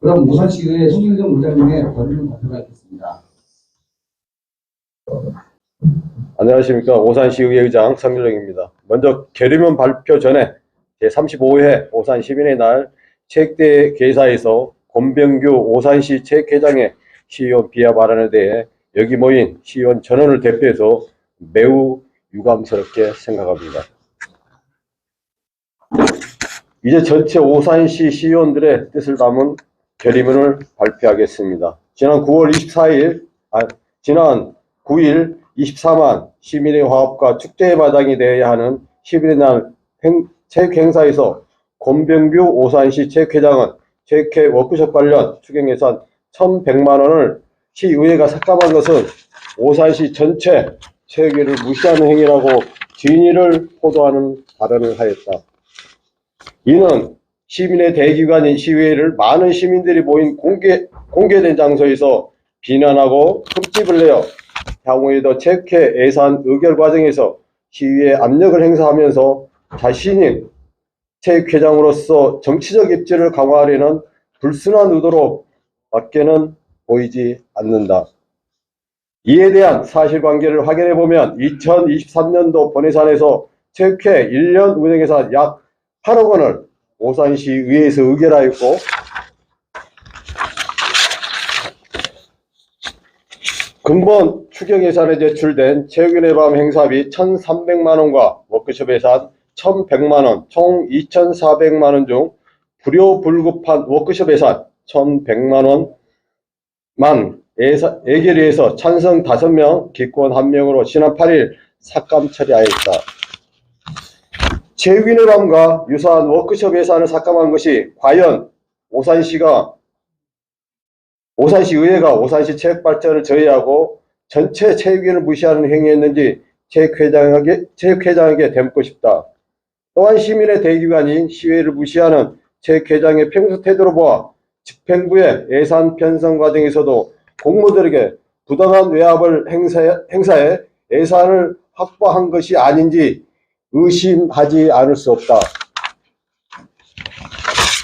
그럼 오산시의회 송진정 의장님의 권유를 발표하겠습니다. 안녕하십니까. 오산시의회 의장 성길영입니다. 먼저 계류문 발표 전에 제35회 오산시민의 날 체육대회 개사에서 권병규 오산시 체육회장의 시의원 비하 발언에 대해 여기 모인 시의원 전원을 대표해서 매우 유감스럽게 생각합니다. 이제 전체 오산시 시의원들의 뜻을 담은 결의문을 발표하겠습니다. 지난 9월 9일 24만 시민의 화합과 축제의 마당이 되어야 하는 시민의 날 체육행사에서 권병규 오산시 체육회장은 체육회 워크숍 관련 추경예산 1,100만원을 시의회가 삭감한 것은 오산시 전체 체육회를 무시하는 행위라고 진위를 포도하는 발언을 하였다. 이는 시민의 대기관인 시의회를 많은 시민들이 모인 공개된 장소에서 비난하고 흠집을 내어 향후에도 체육회 예산 의결 과정에서 시의회에 압력을 행사하면서 자신이 체육회장으로서 정치적 입지를 강화하려는 불순한 의도로 밖에는 보이지 않는다. 이에 대한 사실관계를 확인해보면 2023년도 본예산에서 체육회 1년 운영예산 약 8억 원을 오산시 의회에서 의결하였고 근본 추경예산에 제출된 체육인의 밤 행사비 1,300만원과 워크숍 예산 1,100만원 총 2,400만원 중 불효불급한 워크숍 예산 1,100만원만 예결위에서 찬성 5명, 기권 1명으로 지난 8일 삭감 처리하였다. 체육인의 밤과 유사한 워크숍 예산을 삭감한 것이 과연 오산시의회가 오산시 체육발전을 저해하고 전체 체육인을 무시하는 행위였는지 체육회장에게 대묻고 싶다. 또한 시민의 대기관인 시의회를 무시하는 체육회장의 평소 태도로 보아 집행부의 예산 편성 과정에서도 공무들에게 부당한 외압을 행사해 예산을 확보한 것이 아닌지 의심하지 않을 수 없다.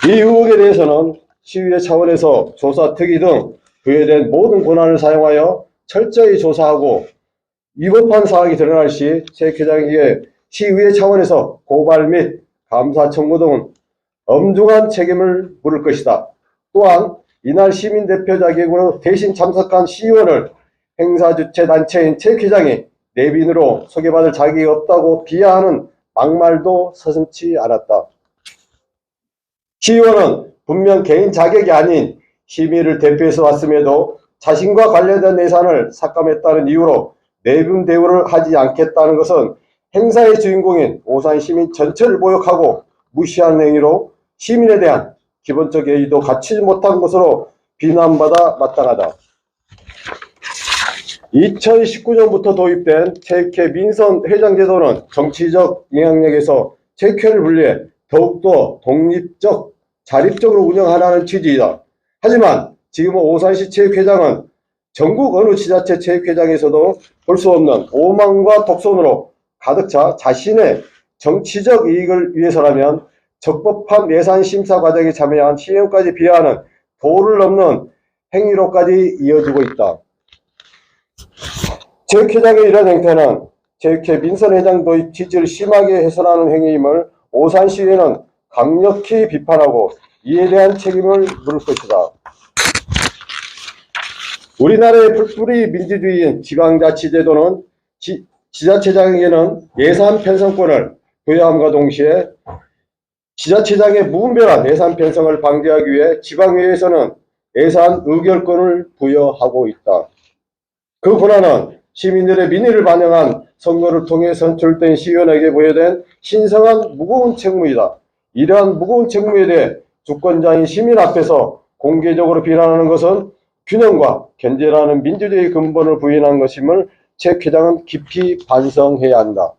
이 의혹에 대해서는 시의회 차원에서 조사 특위 등 부여된 모든 권한을 사용하여 철저히 조사하고 위법한 사항이 드러날 시 체육회장에게 시의회 차원에서 고발 및 감사 청구 등은 엄중한 책임을 물을 것이다. 또한 이날 시민대표 자격으로 대신 참석한 시의원을 행사 주최 단체인 체육회장이 내빈으로 소개받을 자격이 없다고 비하하는 막말도 서슴지 않았다. 시의원은 분명 개인 자격이 아닌 시민을 대표해서 왔음에도 자신과 관련된 예산을 삭감했다는 이유로 내분 대우를 하지 않겠다는 것은 행사의 주인공인 오산 시민 전체를 모욕하고 무시하는 행위로 시민에 대한 기본적 예의도 갖추지 못한 것으로 비난받아 마땅하다. 2019년부터 도입된 체육회 민선 회장 제도는 정치적 영향력에서 체육회를 분리해 더욱더 독립적, 자립적으로 운영하라는 취지이다. 하지만 지금 오산시 체육회장은 전국 어느 지자체 체육회장에서도 볼 수 없는 오만과 독선으로 가득 차 자신의 정치적 이익을 위해서라면 적법한 예산 심사 과정에 참여한 시의원까지 비하하는 도를 넘는 행위로까지 이어지고 있다. 체육회장의 이런 행태는 체육회 민선회장 도입 취지를 심하게 훼손하는 행위임을 오산시의회는 강력히 비판하고 이에 대한 책임을 물을 것이다. 우리나라의 풀뿌리 민주주의인 지방자치제도는 지자체장에게는 예산 편성권을 부여함과 동시에 지자체장의 무분별한 예산 편성을 방지하기 위해 지방의회에서는 예산 의결권을 부여하고 있다. 그 권한은 시민들의 민의를 반영한 선거를 통해 선출된 시의원에게 부여된 신성한 무거운 책무이다. 이러한 무거운 책무에 대해 주권자인 시민 앞에서 공개적으로 비난하는 것은 균형과 견제라는 민주주의 근본을 부인한 것임을 체육회장은 깊이 반성해야 한다.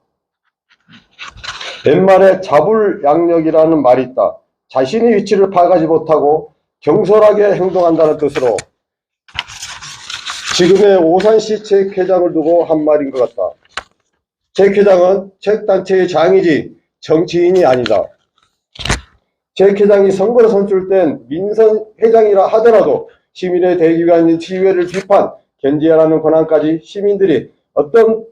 옛말에 자불양력이라는 말이 있다. 자신의 위치를 파악하지 못하고 경솔하게 행동한다는 뜻으로 지금의 오산시 체육회장을 두고 한 말인 것 같다. 체육회장은 체육단체의 장이지 정치인이 아니다. 체육회장이 선거로 선출된 민선 회장이라 하더라도 시민의 대기관인 시의회를 비판, 견제하라는 권한까지 시민들이 어떤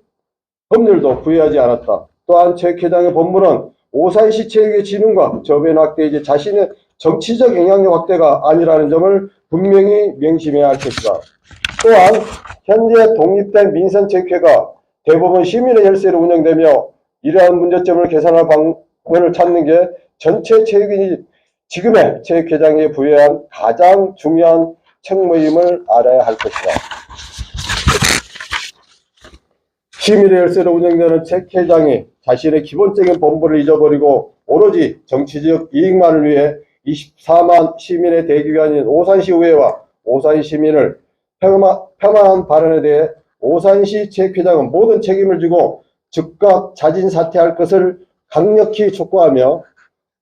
법률도 부여하지 않았다. 또한 체육회장의 법무는 오산시 체육의 진흥과 저변 확대이지 자신의 정치적 영향력 확대가 아니라는 점을 분명히 명심해야 할 것이다. 또한 현재 독립된 민선체육회가 대부분 시민의 열세로 운영되며 이러한 문제점을 개선할 방법을 찾는 게 전체 체육인이 지금의 체육회장에 부여한 가장 중요한 책무임을 알아야 할 것이다. 시민의 열세로 운영되는 체육회장이 자신의 기본적인 본분을 잊어버리고 오로지 정치적 이익만을 위해 24만 시민의 대기관인 오산시의회와 오산시민을 폄하한 발언에 대해 오산시 체육회장은 모든 책임을 지고 즉각 자진 사퇴할 것을 강력히 촉구하며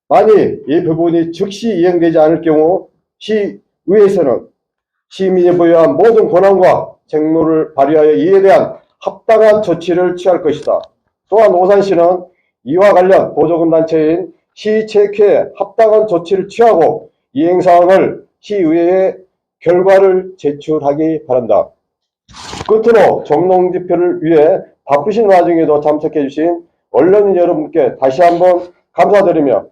만일 이 부분이 즉시 이행되지 않을 경우 시의회에서는 시민이 부여한 모든 권한과 책무를 발휘하여 이에 대한 합당한 조치를 취할 것이다. 또한 오산시는 이와 관련 보조금 단체인 시체육회에 합당한 조치를 취하고 이행사항을 시의회에 결과를 제출하기 바란다. 끝으로 종농지표를 위해 바쁘신 와중에도 참석해 주신 언론인 여러분께 다시 한번 감사드리며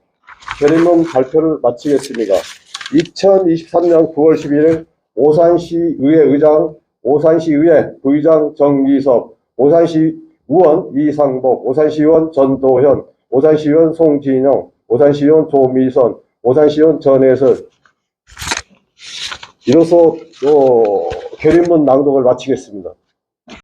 결의문 발표를 마치겠습니다. 2023년 9월 11일 오산시의회 의장, 오산시의회 부의장 정기섭, 오산시의원 이상복, 오산시의원 전도현, 오산시의원 송진영, 오산시의원 조미선, 오산시의원 전혜설. 이로써 결의문 낭독을 마치겠습니다.